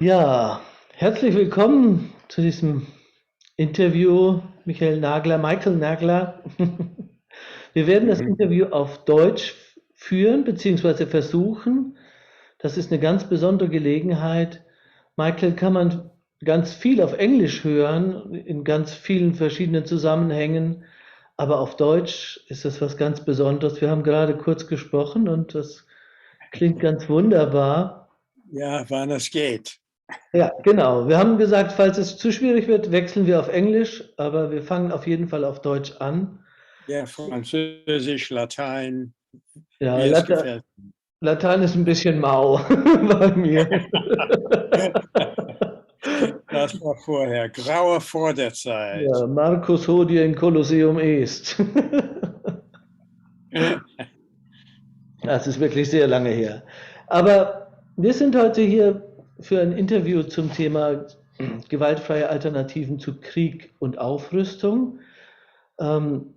Ja, herzlich willkommen zu diesem Interview, Michael Nagler. Wir werden das Mhm. Interview auf Deutsch führen, beziehungsweise versuchen. Das ist eine ganz besondere Gelegenheit. Michael kann man ganz viel auf Englisch hören, in ganz vielen verschiedenen Zusammenhängen, aber auf Deutsch ist das was ganz Besonderes. Wir haben gerade kurz gesprochen und das klingt ganz wunderbar. Ja, wann es geht. Ja, genau. Wir haben gesagt, falls es zu schwierig wird, wechseln wir auf Englisch, aber wir fangen auf jeden Fall auf Deutsch an. Ja, Französisch, Latein, Ja, wie es gefällt. Latein ist ein bisschen mau bei mir. Das war vorher, graue vor der Ja, Zeit. Marcus hodie in Colosseum est. Das ist wirklich sehr lange her. Aber wir sind heute hier für ein Interview zum Thema gewaltfreie Alternativen zu Krieg und Aufrüstung. Ähm,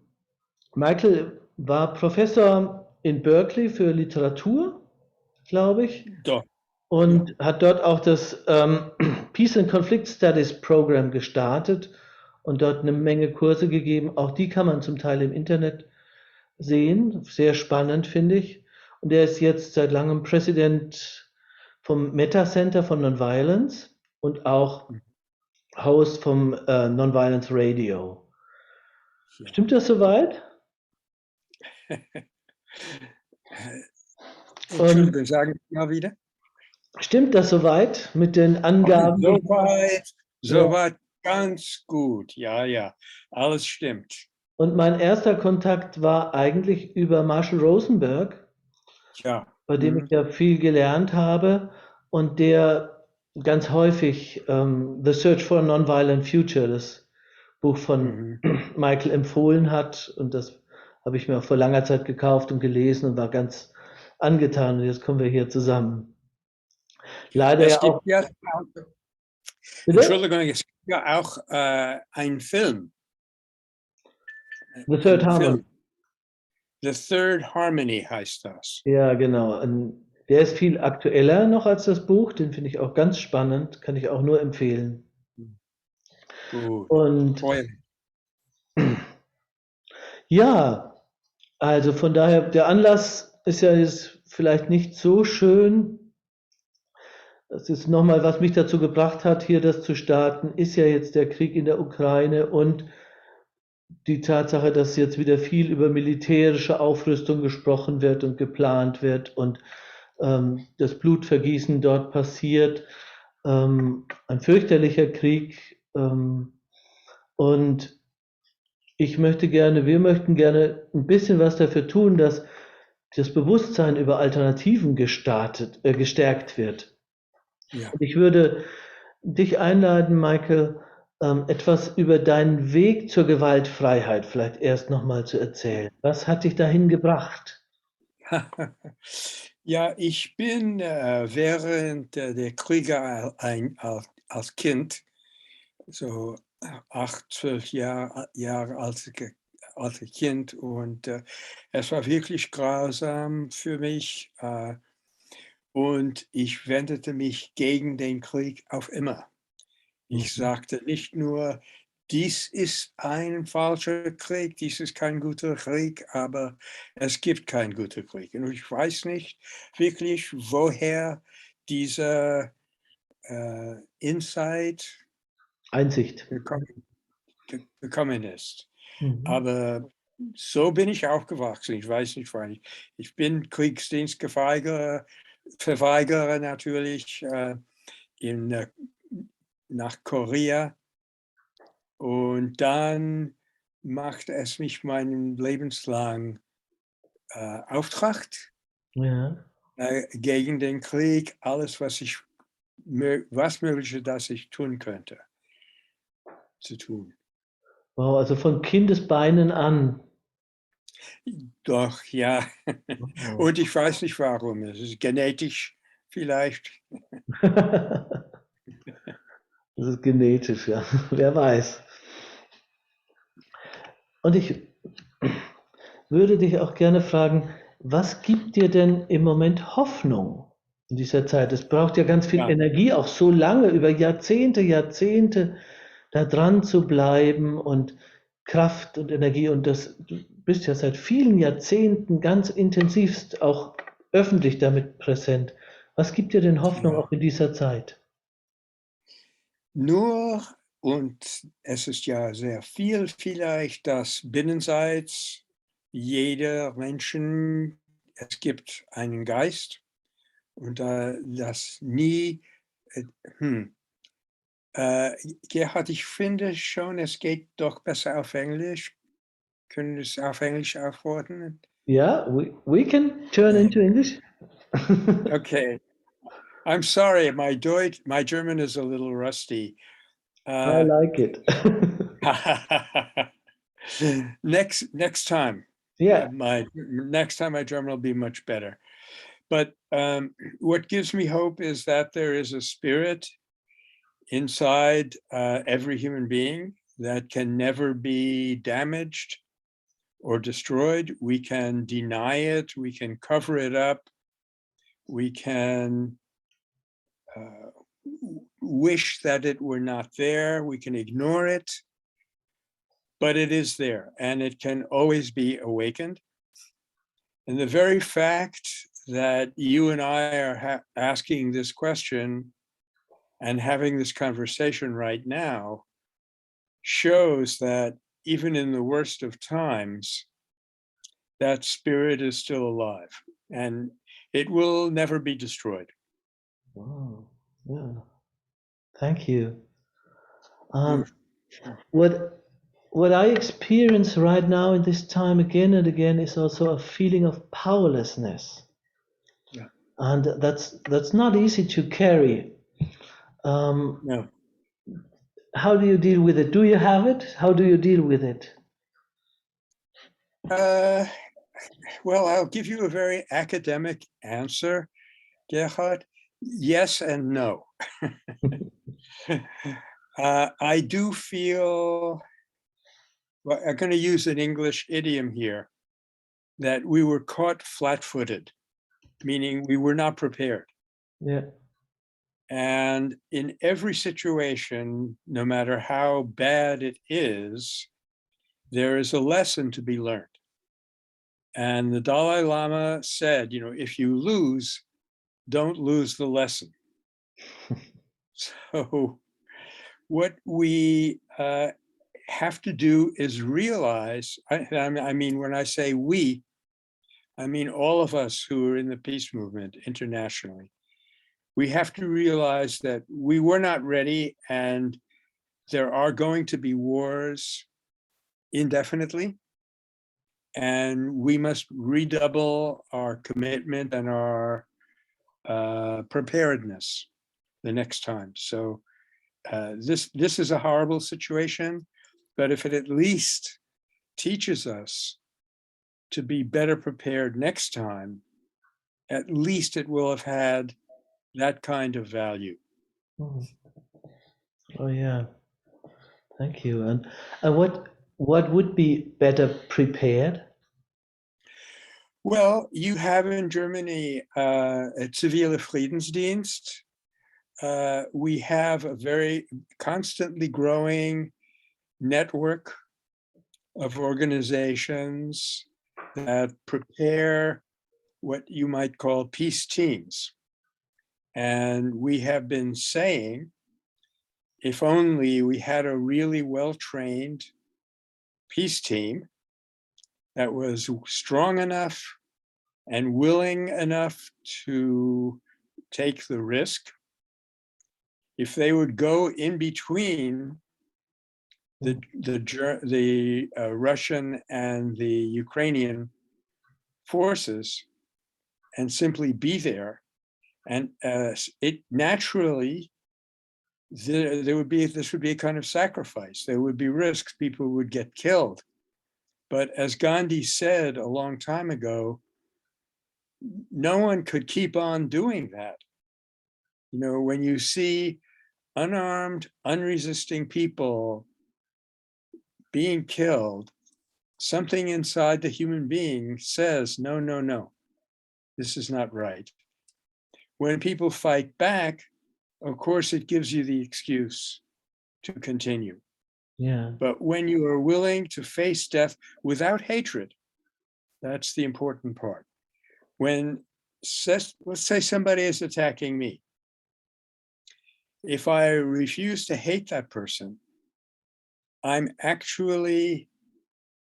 Michael war Professor in Berkeley für Literatur, glaube ich, Doch, ja. und hat dort auch das Peace and Conflict Studies Program gestartet und dort eine Menge Kurse gegeben. Auch die kann man zum Teil im Internet sehen. Sehr spannend, finde ich. Und er ist jetzt seit langem Präsident vom Mettacenter von Nonviolence und auch Host vom Nonviolence Radio. Ja. Stimmt das soweit? Und Entschuldigung, sagen Sie mal wieder. stimmt das soweit mit den Okay, Angaben? soweit, Ja. soweit ganz gut. Ja, ja, alles stimmt. Und mein erster Kontakt war eigentlich über Marshall Rosenberg, Tja. bei dem ich Mhm. ja viel gelernt habe und der ganz häufig The Search for a Nonviolent Future, das Buch von Mhm. Michael empfohlen hat. Und das habe ich mir auch vor langer Zeit gekauft und gelesen und war ganz angetan. Und jetzt kommen wir hier zusammen. Leider ja Es auch. gibt ja, Bitte? Entschuldigung, es gibt ja auch einen Film. The Third Ein Harmony. Film. The Third Harmony heißt das. Ja, genau. Der ist viel aktueller noch als das Buch. Den finde ich auch ganz spannend. Kann ich auch nur empfehlen. Gut. Und Freue mich. ja, also von daher, der Anlass ist ja jetzt vielleicht nicht so schön. Das ist nochmal, was mich dazu gebracht hat, hier das zu starten, ist ja jetzt der Krieg in der Ukraine und die Tatsache, dass jetzt wieder viel über militärische Aufrüstung gesprochen wird und geplant wird und das Blutvergießen dort passiert. Ein fürchterlicher Krieg. Und wir möchten gerne ein bisschen was dafür tun, dass das Bewusstsein über Alternativen gestärkt wird. Ja. Und ich würde dich einladen, Michael, etwas über deinen Weg zur Gewaltfreiheit vielleicht erst nochmal zu erzählen. Was hat dich dahin gebracht? Ja, ich bin während der Kriege als Kind, so 8, 12 Jahre als Kind, und es war wirklich grausam für mich, und ich wendete mich gegen den Krieg auf immer. Ich Mhm. sagte nicht nur, dies ist ein falscher Krieg, dies ist kein guter Krieg, aber es gibt keinen guten Krieg. Und ich weiß nicht wirklich, woher dieser Insight Einsicht. gekommen, gekommen ist. Mhm. Aber so bin ich aufgewachsen. Ich weiß nicht, wann ich bin verweigere natürlich in, nach Korea. Und dann machte es mich meinen lebenslang Auftrag Ja. gegen den Krieg, alles, was möglich ist, das ich tun könnte, zu tun. Wow, also von Kindesbeinen an. Doch, ja. Wow. Und ich weiß nicht warum. Es ist genetisch vielleicht. Das ist genetisch, ja. Wer weiß. Und ich würde dich auch gerne fragen, was gibt dir denn im Moment Hoffnung? in dieser Zeit. Es braucht ja ganz viel Ja. Energie, auch so lange, über Jahrzehnte da dran zu bleiben und Kraft und Energie. Und du bist ja seit vielen Jahrzehnten ganz intensivst auch öffentlich damit präsent. Was gibt dir denn Hoffnung Ja. auch in dieser Zeit? Nur, und es ist ja sehr viel vielleicht, dass binnenseits jeder Menschen, es gibt einen Geist und das nie, äh, hm, Gerhard, ich finde schon, es geht doch besser auf Englisch. Können wir es auf Englisch antworten? Yeah, we can turn into English. Okay. I'm sorry, my German is a little rusty. I like it. Next time, Yeah. my German will be much better. But what gives me hope is that there is a spirit inside every human being that can never be damaged or destroyed. We can deny it, we can cover it up, we can wish that it were not there, we can ignore it, but it is there and it can always be awakened. And the very fact that you and I are asking this question and having this conversation right now shows that even in the worst of times, that spirit is still alive and it will never be destroyed. Wow. Yeah. Thank you. You- What I experience right now in this time again and again is also a feeling of powerlessness. Yeah. And that's not easy to carry. No. How do you deal with it? Do you have it? How do you deal with it? Well, I'll give you a very academic answer, Gerhard. Yes and no. I do feel, well, I'm going to use an English idiom here, that we were caught flat-footed, meaning we were not prepared. Yeah. And in every situation, no matter how bad it is, there is a lesson to be learned. And the Dalai Lama said, if you lose, don't lose the lesson. So what we have to do is realize, I mean, when I say we, I mean all of us who are in the peace movement internationally, we have to realize that we were not ready and there are going to be wars indefinitely. And we must redouble our commitment and our preparedness the next time. So this is a horrible situation, but if it at least teaches us to be better prepared next time, at least it will have had that kind of value. Mhm. Oh yeah. Thank you. And what would be better prepared? Well, you have in Germany a Zivile Friedensdienst. We have a very constantly growing network of organizations that prepare what you might call peace teams. And we have been saying, if only we had a really well-trained peace team that was strong enough and willing enough to take the risk, if they would go in between the Russian and the Ukrainian forces and simply be there, and it naturally this would be a kind of sacrifice. There would be risks. People would get killed. But as Gandhi said a long time ago, no one could keep on doing that. When you see unarmed, unresisting people being killed, something inside the human being says, no, no, no, this is not right. when people fight back, of course, it gives you the excuse to continue. Yeah. But when you are willing to face death without hatred, that's the important part. When, let's say somebody is attacking me. If I refuse to hate that person, I'm actually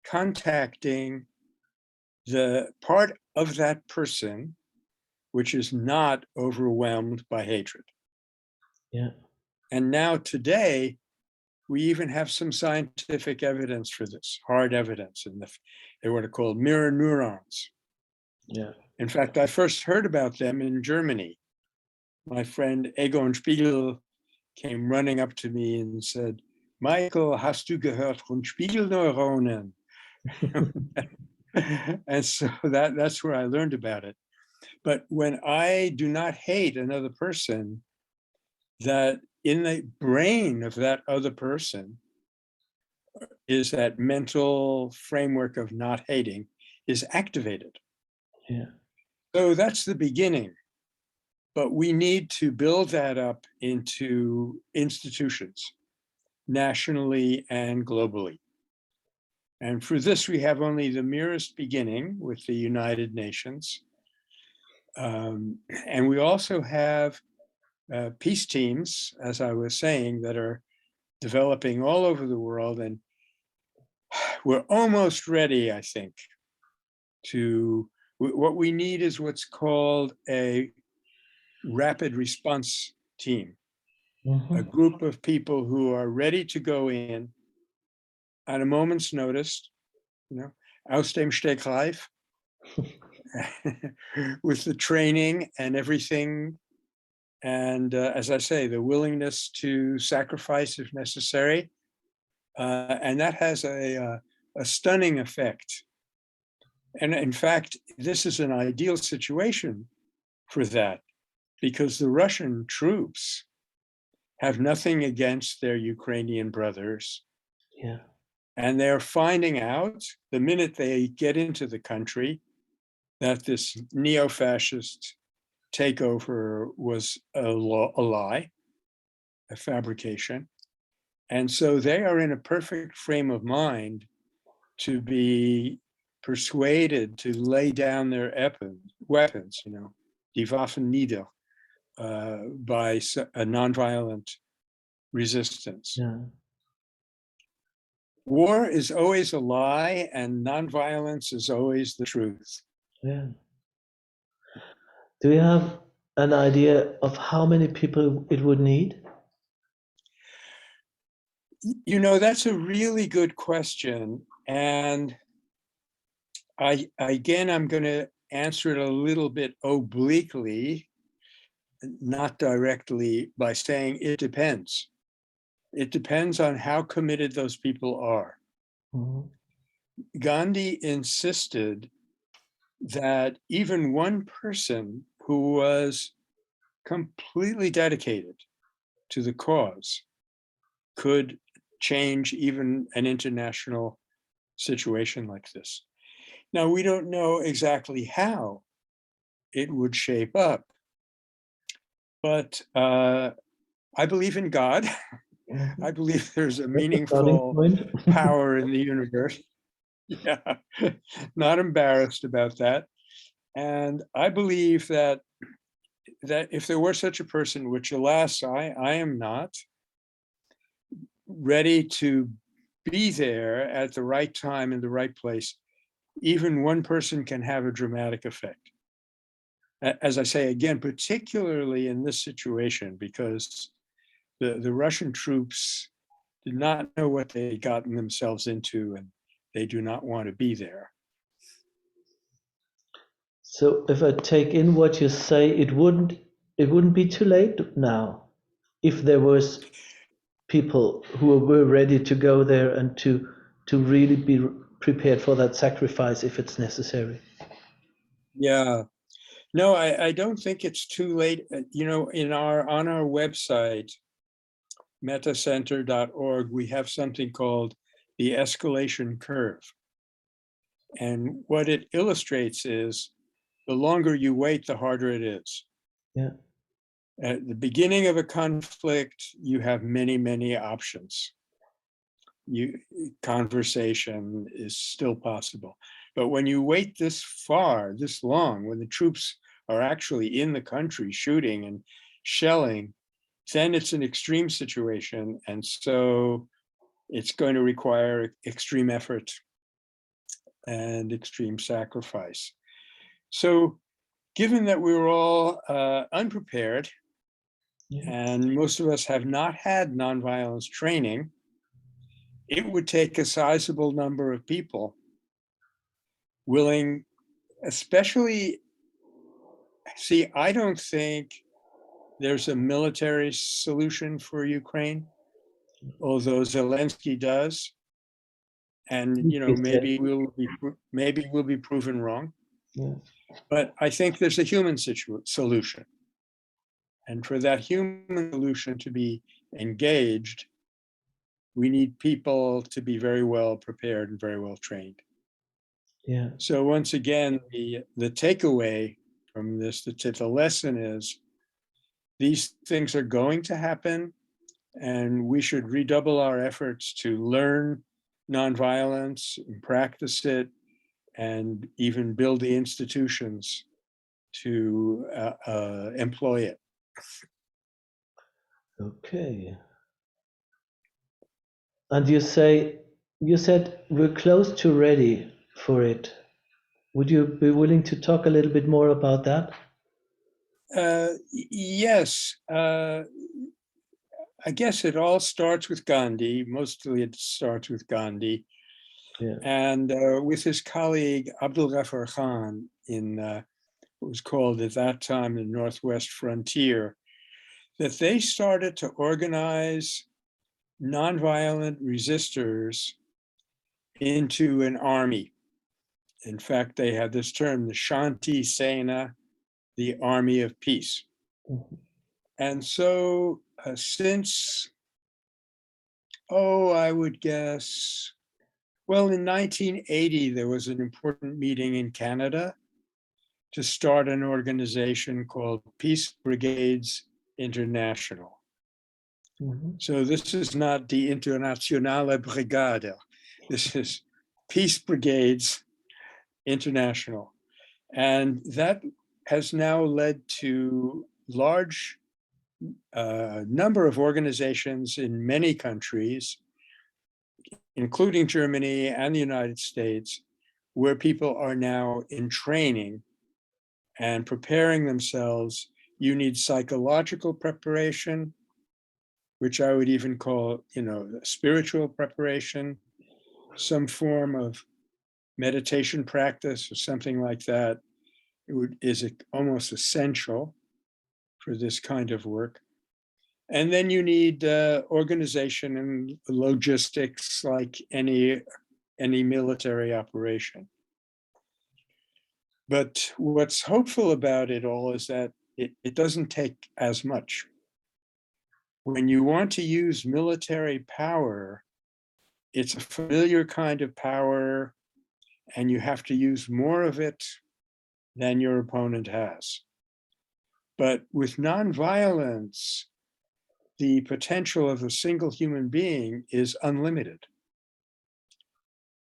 contacting the part of that person which is not overwhelmed by hatred. Yeah. And now today, we even have some scientific evidence for this, hard evidence, and they're what are called mirror neurons. Yeah. In fact, I first heard about them in Germany. My friend Egon Spiegel came running up to me and said, Michael, hast du gehört von Spiegelneuronen? And so that's where I learned about it. But when I do not hate another person, that in the brain of that other person is that mental framework of not hating is activated. Yeah. So that's the beginning. But we need to build that up into institutions, nationally and globally. And for this, we have only the merest beginning with the United Nations. And we also have peace teams, as I was saying, that are developing all over the world. And we're almost ready, I think, what we need is what's called a rapid response team, a group of people who are ready to go in at a moment's notice, aus dem Stegreif, with the training and everything. And as I say, the willingness to sacrifice if necessary. And that has a stunning effect. And in fact, this is an ideal situation for that, because the Russian troops have nothing against their Ukrainian brothers. Yeah. And they're finding out the minute they get into the country that this neo-fascist takeover was a lie, a fabrication. And so they are in a perfect frame of mind to be persuaded to lay down their weapons, die Waffen nieder, by a nonviolent resistance. Yeah. War is always a lie, and nonviolence is always the truth. Yeah. Do you have an idea of how many people it would need? That's a really good question. And I'm going to answer it a little bit obliquely, not directly, by saying it depends. It depends on how committed those people are. Mhm. Gandhi insisted that even one person who was completely dedicated to the cause could change even an international situation like this. Now, we don't know exactly how it would shape up, but I believe in God. I believe there's a meaningful power in the universe. Yeah, not embarrassed about that. And I believe that if there were such a person, which alas, I am not, ready to be there at the right time in the right place, even one person can have a dramatic effect. As I say, again, particularly in this situation, because the Russian troops did not know what they'd gotten themselves into, and they do not want to be there. So if I take in what you say, it wouldn't be too late now if there was people who were ready to go there and to really be prepared for that sacrifice if it's necessary. Yeah. No, I don't think it's too late. On our website, Mettacenter.org, we have something called the escalation curve. And what it illustrates is the longer you wait, the harder it is. Yeah. At the beginning of a conflict, you have many, many options. Conversation is still possible. But when you wait this far, this long, when the troops are actually in the country shooting and shelling, then it's an extreme situation. And so it's going to require extreme effort and extreme sacrifice. So given that we were all unprepared, and most of us have not had nonviolence training, it would take a sizable number of people willing, especially, see, I don't think there's a military solution for Ukraine, although Zelensky does. And maybe we'll be proven wrong. Yeah. But I think there's a human solution. And for that human solution to be engaged, we need people to be very well prepared and very well trained. Yeah. So once again, the takeaway from this, the lesson is these things are going to happen, and we should redouble our efforts to learn nonviolence and practice it, and even build the institutions to employ it. Okay. And you said we're close to ready for it. Would you be willing to talk a little bit more about that? Yes. I guess it all starts with Gandhi. Mostly it starts with Gandhi. Yeah. And with his colleague Abdul Ghaffar Khan in what was called at that time the Northwest Frontier, that they started to organize nonviolent resistors into an army. In fact, they had this term, the Shanti Sena, the army of peace. Mhm. And so since, I would guess, well, in 1980, there was an important meeting in Canada to start an organization called Peace Brigades International. Mhm. So this is not die Internationale Brigade. This is Peace Brigades International. And that has now led to large number of organizations in many countries, including Germany and the United States, where people are now in training and preparing themselves. You need psychological preparation, which I would even call, spiritual preparation, some form of meditation practice or something like that is almost essential for this kind of work. And then you need organization and logistics like any military operation. But what's hopeful about it all is that it doesn't take as much. When you want to use military power, it's a familiar kind of power, and you have to use more of it than your opponent has. But with nonviolence, the potential of a single human being is unlimited.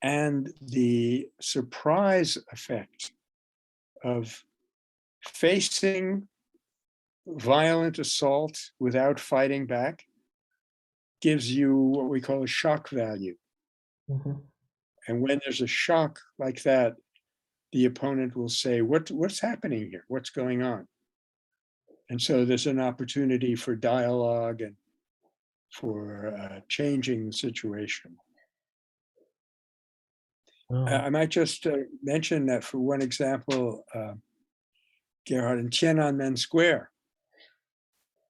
And the surprise effect of facing violent assault without fighting back gives you what we call a shock value. Mhm. And when there's a shock like that, the opponent will say, what's happening here? What's going on? And so there's an opportunity for dialogue and for changing the situation. Oh. I might just mention that for one example, Gerhard, in Tiananmen Square,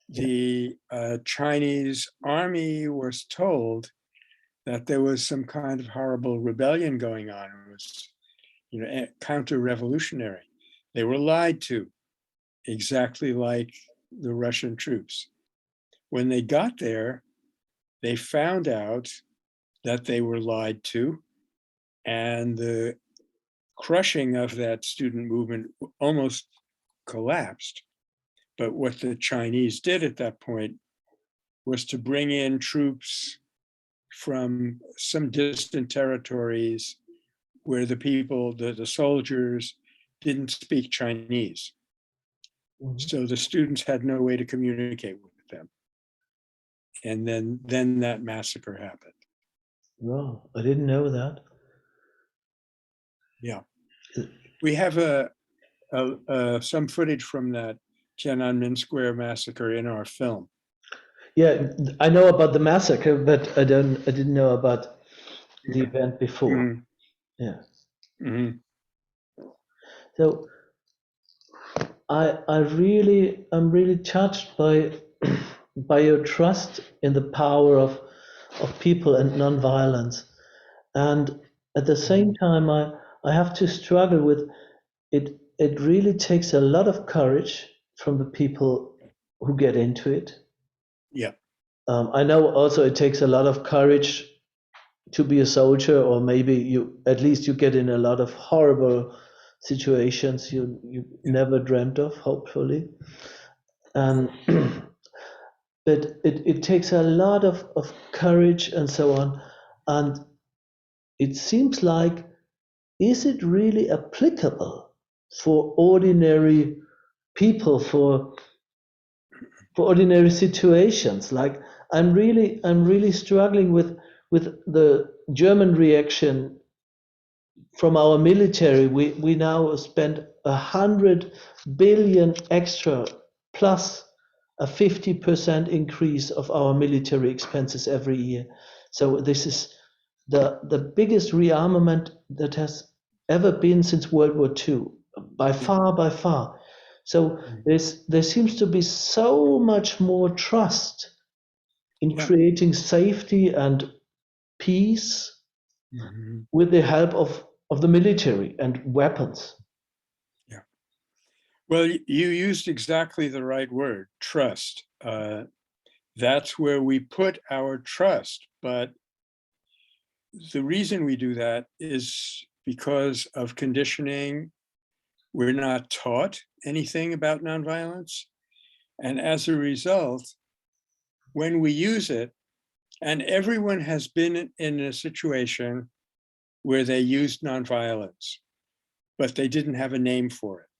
the Chinese army was told that there was some kind of horrible rebellion going on. It was, counter-revolutionary. They were lied to, exactly like the Russian troops. When they got there, they found out that they were lied to, and the crushing of that student movement almost collapsed But what the Chinese did at that point was to bring in troops from some distant territories where the people, the soldiers, didn't speak Chinese. Mhm. So the students had no way to communicate with them. And then that massacre happened. Wow, I didn't know that. Yeah. We have some footage from that Tiananmen Square massacre in our film. Yeah, I know about the massacre, but I didn't know about the event before. Mhm. Yeah. Mhm. So I'm really touched by by your trust in the power of people and nonviolence. And at the same time I have to struggle with it. It really takes a lot of courage from the people who get into it. Yeah. I know also it takes a lot of courage to be a soldier, or maybe you at least you get in a lot of horrible situations you never dreamt of, hopefully. And but it takes a lot of courage and so on. And it seems like, is it really applicable for ordinary people, for ordinary situations? Like I'm really struggling with the German reaction from our military. We now spend 100 billion extra, plus a 50% increase of our military expenses every year. So this is the biggest rearmament that has ever been since World War II, by far, by far. So there seems to be so much more trust in Yeah. creating safety and peace Mhm. with the help of the military and weapons. Yeah. Well, you used exactly the right word, trust. That's where we put our trust. But the reason we do that is because of conditioning. We're not taught anything about nonviolence. And as a result, when we use it, and everyone has been in a situation where they used nonviolence, but they didn't have a name for it.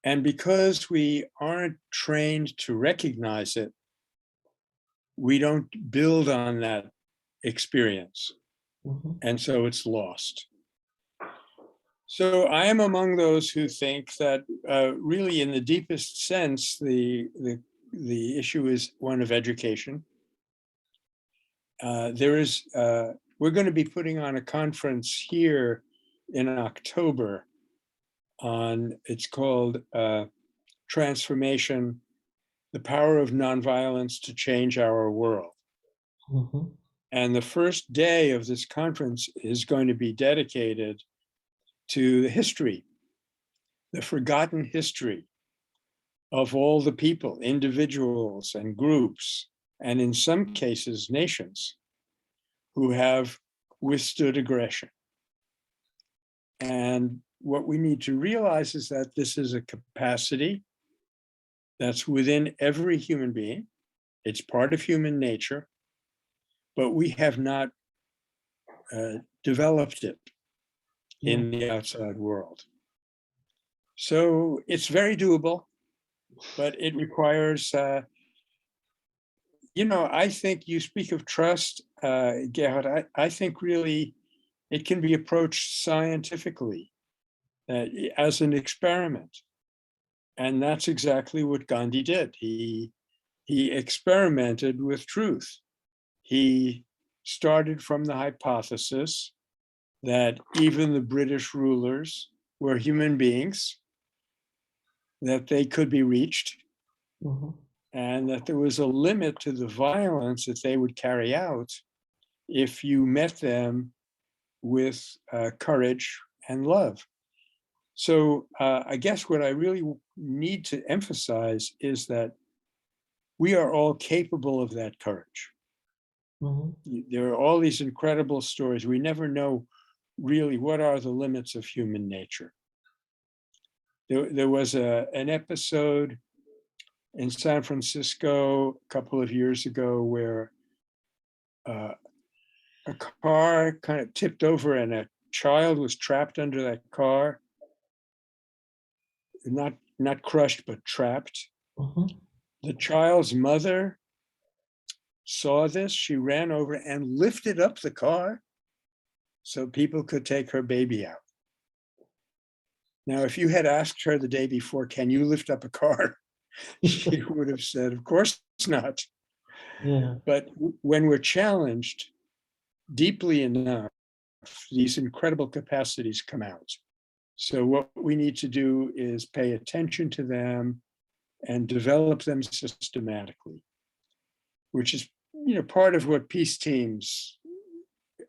And because we aren't trained to recognize it, we don't build on that experience. Mhm. And so it's lost. So I am among those who think that really, in the deepest sense, the issue is one of education. We're going to be putting on a conference here in October it's called Transformation, the Power of Nonviolence to Change Our World. Mhm. And the first day of this conference is going to be dedicated to the history, the forgotten history of all the people, individuals and groups, and in some cases, nations, who have withstood aggression. And what we need to realize is that this is a capacity that's within every human being. It's part of human nature, but we have not developed it Yeah. in the outside world. So it's very doable, but it requires, I think you speak of trust, Gerhard. I think really it can be approached scientifically as an experiment. And that's exactly what Gandhi did. He experimented with truth. He started from the hypothesis that even the British rulers were human beings, that they could be reached, Mhm. and that there was a limit to the violence that they would carry out if you met them with courage and love. So I guess what I really need to emphasize is that we are all capable of that courage. Mhm. There are all these incredible stories. We never know really what are the limits of human nature. There was an episode in San Francisco a couple of years ago where a car kind of tipped over and a child was trapped under that car, not crushed, but trapped. Mhm. The child's mother saw this. She ran over and lifted up the car so people could take her baby out. Now, if you had asked her the day before, can you lift up a car? She would have said, of course not. Yeah. But when we're challenged deeply enough, these incredible capacities come out. So what we need to do is pay attention to them and develop them systematically, which is, part of what peace teams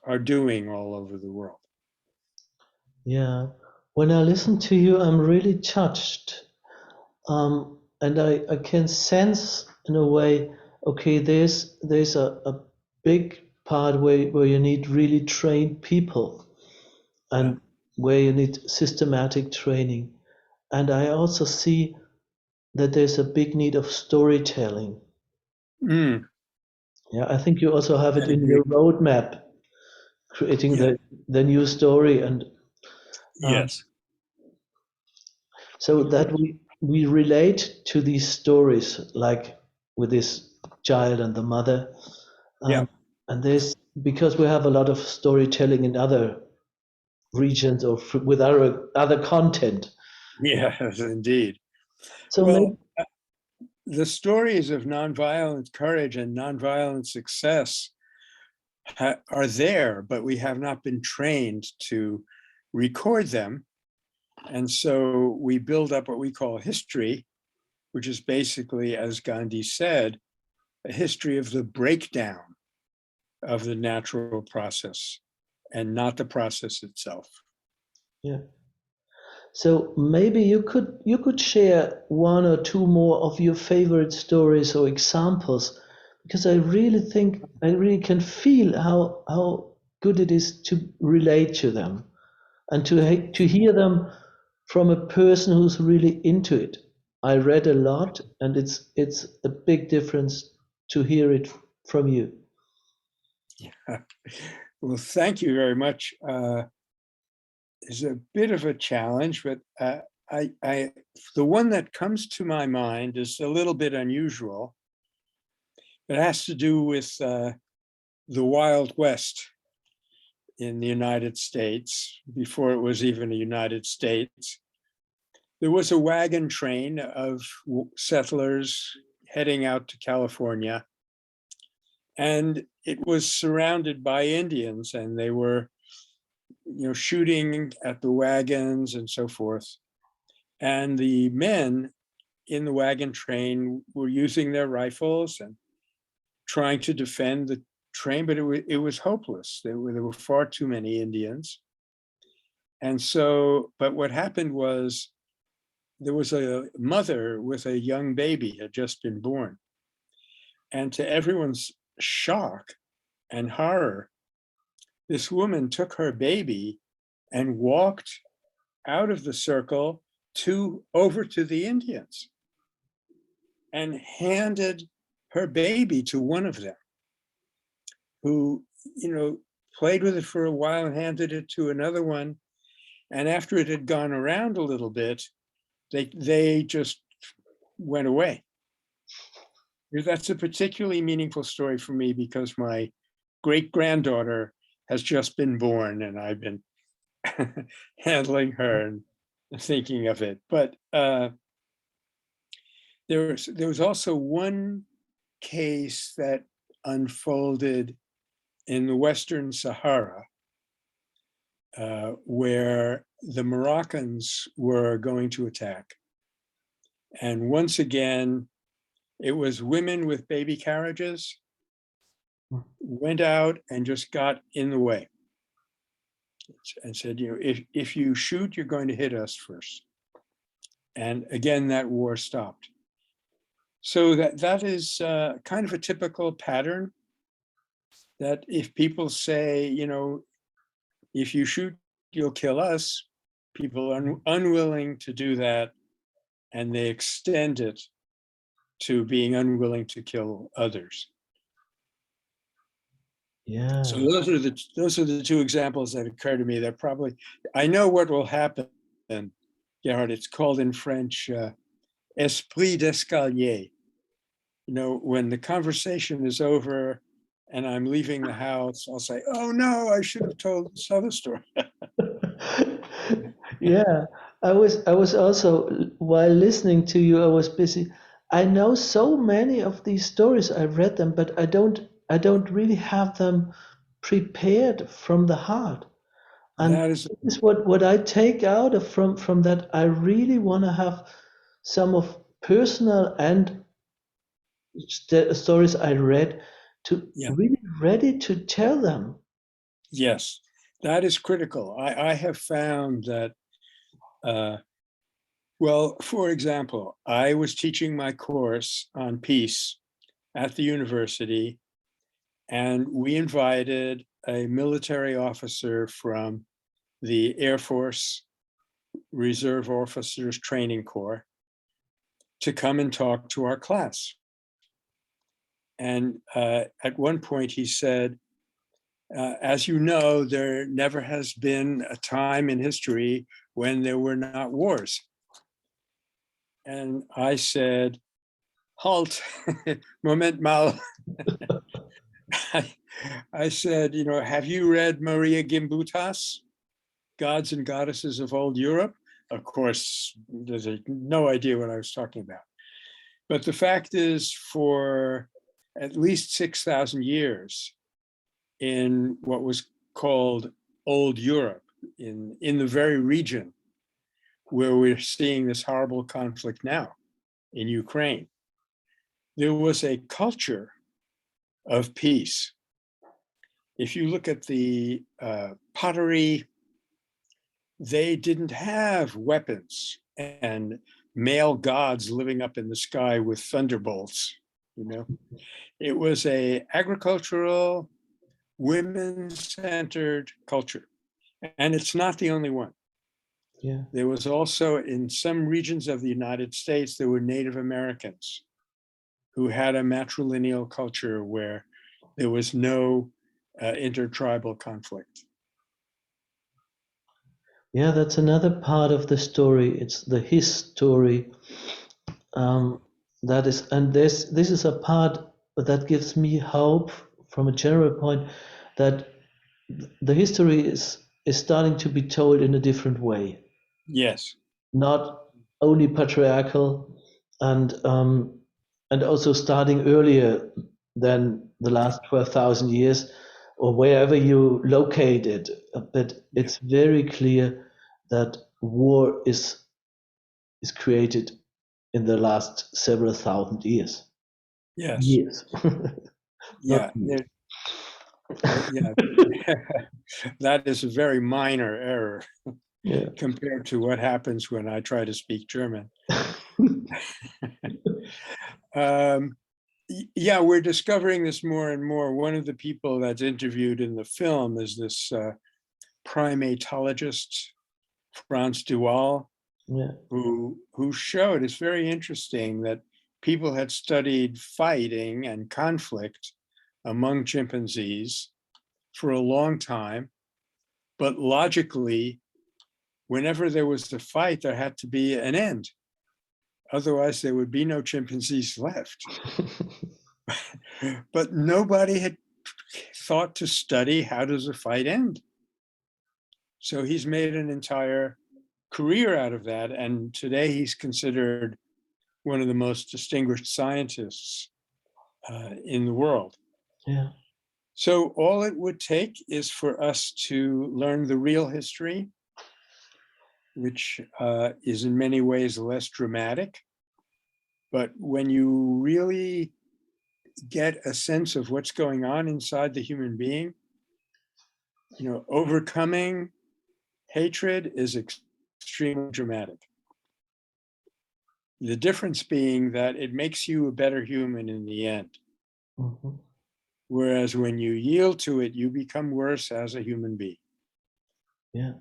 are doing all over the world. Yeah. When I listen to you, I'm really touched. And I can sense in a way, okay, there's a big part where you need really trained people and where you need systematic training. And I also see that there's a big need of storytelling. Mm, Yeah, I think you also have I it in agree. your roadmap, creating Yeah. the new story, and Yes. so that we relate to these stories, like with this child and the mother. Yeah. And this, because we have a lot of storytelling in other regions or with other content. Yes, indeed. So maybe, Well, the stories of nonviolent courage and nonviolent success are there, but we have not been trained to record them. And so we build up what we call history, which is basically, as Gandhi said, a history of the breakdown of the natural process and not the process itself. yeah. So maybe you could share one or two more of your favorite stories or examples, because I really think I really can feel how good it is to relate to them and to hear them from a person who's really into it. I read a lot, and it's a big difference to hear it from you. Yeah. Well, thank you very much. Is a bit of a challenge, but the one that comes to my mind is a little bit unusual. It has to do with the Wild West in the United States, before it was even the United States. There was a wagon train of settlers heading out to California, and it was surrounded by Indians, and they were, shooting at the wagons and so forth. And the men in the wagon train were using their rifles and trying to defend the train, but it was hopeless. There were far too many Indians. And so, but what happened was there was a mother with a young baby had just been born. And to everyone's shock and horror, this woman took her baby and walked out of the circle over to the Indians and handed her baby to one of them, who, played with it for a while and handed it to another one. And after it had gone around a little bit, they just went away. That's a particularly meaningful story for me because my great-granddaughter has just been born, and I've been handling her and thinking of it. But there was also one case that unfolded in the Western Sahara, where the Moroccans were going to attack. And once again, it was women with baby carriages went out and just got in the way and said, if you shoot, you're going to hit us first. And again, that war stopped. So that is kind of a typical pattern, that if people say, if you shoot, you'll kill us, people are unwilling to do that, and they extend it to being unwilling to kill others. Yeah. So those are the two examples that occur to me that probably, I know what will happen, Gerhard. It's called in French, esprit d'escalier. You know, when the conversation is over and I'm leaving the house, I'll say, oh no, I should have told this other story. Yeah, I was also, while listening to you, I was busy. I know so many of these stories. I read them, but I don't really have them prepared from the heart. And That is, this is what I take out of from that. I really want to have some of personal and stories I read to yeah, really ready to tell them. yes, that is critical. I have found that, well, for example, I was teaching my course on peace at the university, and we invited a military officer from the Air Force Reserve Officers Training Corps to come and talk to our class. And at one point he said, as you know, there never has been a time in history when there were not wars. And I said, halt, moment mal. I said, you know, have you read Maria Gimbutas, Gods and Goddesses of Old Europe? Of course, there's no idea what I was talking about. But the fact is, for at least 6,000 years in what was called Old Europe, in the very region where we're seeing this horrible conflict now in Ukraine, there was a culture of peace. If you look at the pottery, they didn't have weapons and male gods living up in the sky with thunderbolts, you know. It was a agricultural, women-centered culture. And it's not the only one. Yeah. There was also, in some regions of the United States, there were Native Americans who had a matrilineal culture where there was no intertribal conflict. Yeah, that's another part of the story. It's the his story. That is, and this is a part that gives me hope from a general point that the history is starting to be told in a different way, Yes. not only patriarchal, and also starting earlier than the last 12,000 years, or wherever you locate it. But it's very clear that war is created in the last several thousand years. Yes. Years. Yeah. Not years. Yeah. That is a very minor error Yeah. compared to what happens when I try to speak German. Yeah, we're discovering this more and more. One of the people that's interviewed in the film is this primatologist, Franz Dual, Yeah. who showed, it's very interesting, that people had studied fighting and conflict among chimpanzees for a long time, but logically, whenever there was a fight, there had to be an end. Otherwise, there would be no chimpanzees left. But nobody had thought to study, how does a fight end? So he's made an entire career out of that. And today he's considered one of the most distinguished scientists in the world. Yeah. So all it would take is for us to learn the real history, which is in many ways less dramatic. But when you really get a sense of what's going on inside the human being, you know, overcoming hatred is extremely dramatic. The difference being that it makes you a better human in the end. Mhm. Whereas when you yield to it, you become worse as a human being. Yeah.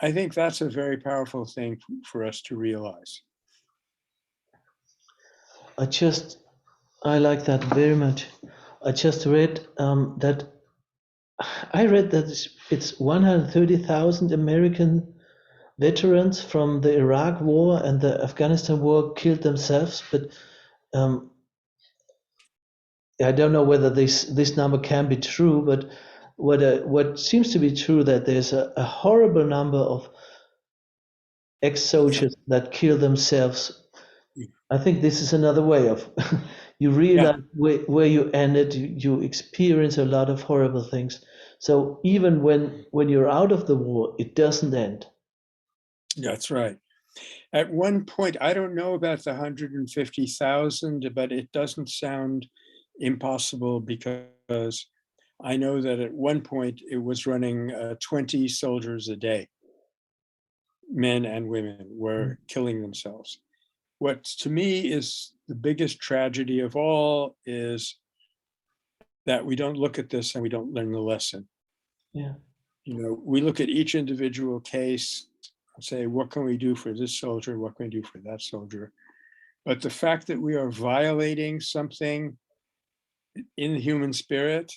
I think that's a very powerful thing for us to realize. I like that very much. I just read that it's 130,000 American veterans from the Iraq War and the Afghanistan War killed themselves, but I don't know whether this number can be true, but what seems to be true that there's a horrible number of ex-soldiers that kill themselves. I think this is another way of you realize where you ended, you experience a lot of horrible things. So even when you're out of the war, it doesn't end. That's right. At one point, I don't know about the 150,000, but it doesn't sound impossible because I know that at one point it was running 20 soldiers a day. Men and women were killing themselves. What to me is the biggest tragedy of all is that we don't look at this and we don't learn the lesson. Yeah. You know, we look at each individual case and say, what can we do for this soldier? What can we do for that soldier? But the fact that we are violating something in the human spirit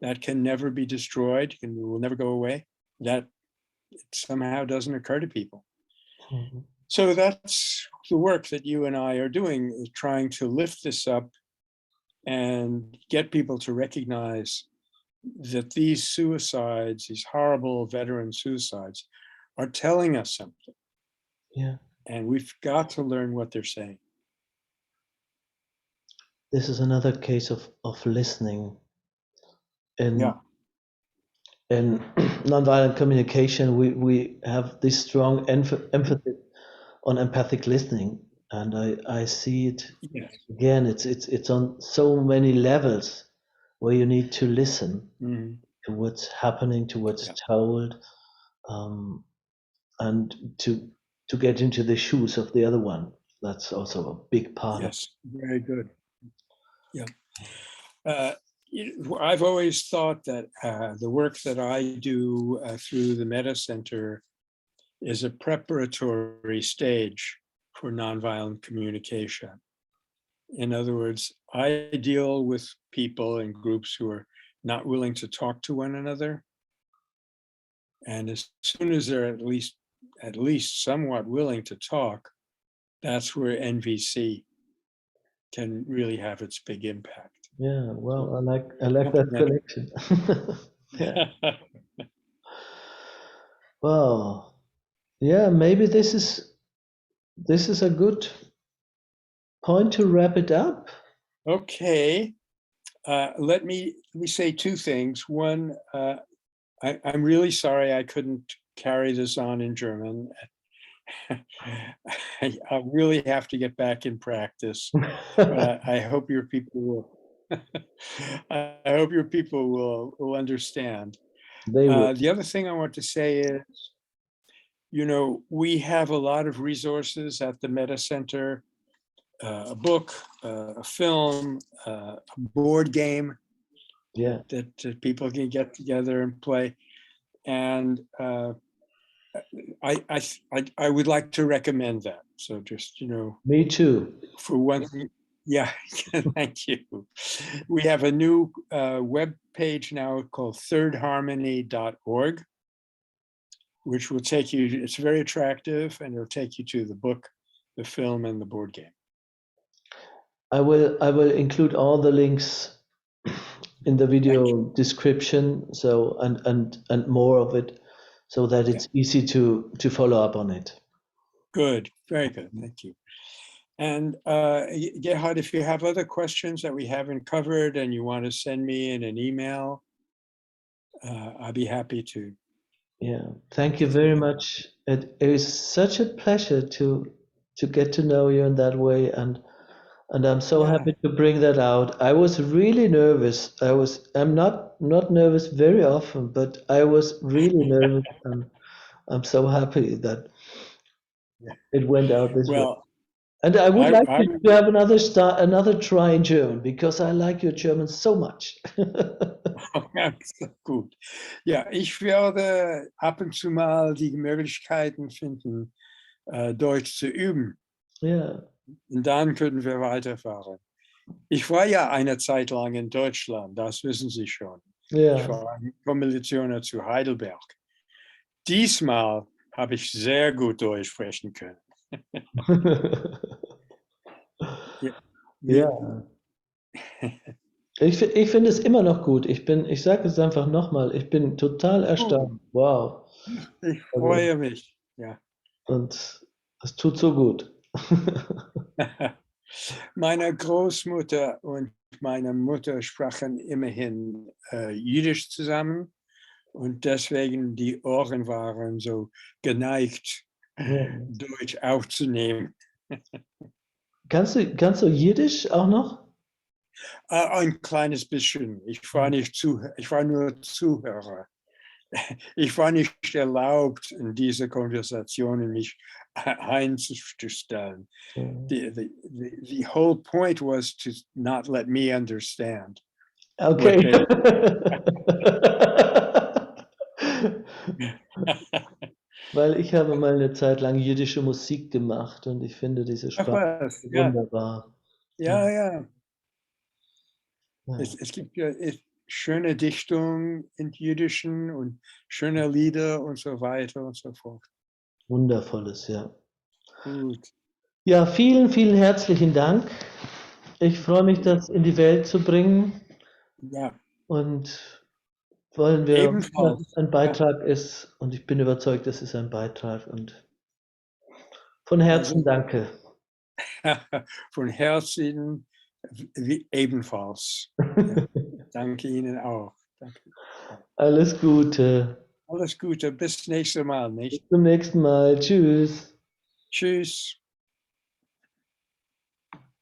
that can never be destroyed and will never go away, that somehow doesn't occur to people. Mm-hmm. So that's the work that you and I are doing, is trying to lift this up and get people to recognize that these suicides, these horrible veteran suicides, are telling us something. Yeah. And we've got to learn what they're saying. This is another case of listening. In nonviolent communication, we have this strong emphasis on empathic listening, and I see it again. It's on so many levels where you need to listen to what's happening, to what's told, and to get into the shoes of the other one. That's also a big part. Yes, very good. Yeah. I've always thought that the work that I do through the Mettacenter is a preparatory stage for nonviolent communication. In other words, I deal with people and groups who are not willing to talk to one another. And as soon as they're at least somewhat willing to talk, that's where NVC can really have its big impact. Yeah, well, I like that connection. Yeah. Well, yeah, maybe this is a good point to wrap it up. Okay. Let me say two things. One, I'm really sorry I couldn't carry this on in German. I really have to get back in practice. But I hope your people will. I hope your people will understand. They will. The other thing I want to say is, you know, we have a lot of resources at the Mettacenter, a book, a film, a board game that people can get together and play. And I would like to recommend that. So just, you know. Me too. For one thing, yeah, thank you. We have a new web page now called thirdharmony.org, which will take you, it's very attractive, and it'll take you to the book, the film, and the board game. I will include all the links in the video description, so and more of it, so that it's easy to follow up on it. Good, very good, thank you. And Gerhard, if you have other questions that we haven't covered and you want to send me in an email, I'll be happy to. Yeah, thank you very much. It is such a pleasure to get to know you in that way, and I'm so happy to bring that out. I was really nervous. I'm not nervous very often, but I was really nervous, and I'm so happy that it went out this way. And I would I, like I, to have another try in German because I like your German so much. ja, gut. Ja, ich werde ab und zu mal die Möglichkeiten finden, Deutsch zu üben. Ja, Und dann können wir weiterfahren. Ich war ja eine Zeit lang in Deutschland, das wissen Sie schon. Ich ja. war ein Kommilitoner zu Heidelberg. Diesmal habe ich sehr gut Deutsch sprechen können. Ja. Ja. Ich finde es immer noch gut. Ich sage es einfach nochmal, ich bin total erstaunt. Wow. Ich Also, freue mich. Ja. und es tut so gut. Meine Großmutter und meine Mutter sprachen immerhin Jiddisch zusammen und deswegen die Ohren waren so geneigt, Ja. Deutsch aufzunehmen. Kannst du Jiddisch auch noch? Ein kleines bisschen. Ich war nur Zuhörer. Ich war nicht erlaubt, in diese Konversationen mich einzustellen. The whole point was to not let me understand. Okay. Weil ich habe mal eine Zeit lang jiddische Musik gemacht und ich finde diese Ach Sprache was, ja, wunderbar. ja, ja. Ja. Es gibt ja schöne Dichtungen im Jiddischen und schöne Lieder und so weiter und so fort. Wundervolles, ja. Gut. Ja, vielen, vielen herzlichen Dank. Ich freue mich, das in die Welt zu bringen Ja, und wollen wir, dass ebenfalls. es ein Beitrag ist und ich bin überzeugt, es ist ein Beitrag und von Herzen danke. Von Herzen ebenfalls. Ja. Danke Ihnen auch. Danke. Alles Gute. Alles Gute, bis nächstes Mal, Bis nicht? zum nächsten Mal. Tschüss. Tschüss.